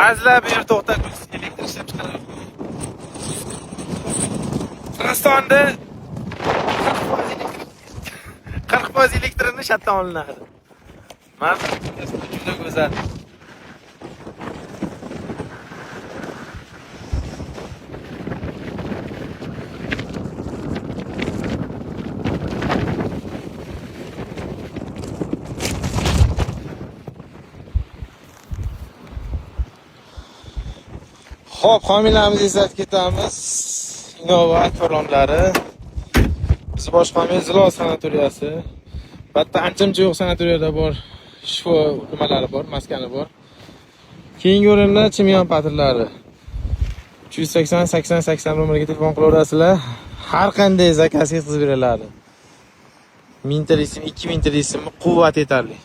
Azlab yer to'xtab elektr ishlab chiqaradi. Qirg'izistonda 40% elektrini shatdan olinadi. Mana juda go'zal. Xo'p, homiylarimizni eslatib ketamiz. Innovat foronlari. Biz bosh homiy Zilo sanatoriyasi. Bitta ancha-muncha yo'q sanatoriyada bor. Shifo nimalari bor, maskani bor. Keyingi o'rinda Chimyon patrlari. 380 80 80 nomeriga telefon qilaverasizlar. Har qanday zakaz yetkazib beriladi. 1000 ta desam, 2000 ta desam quvvat yetarli.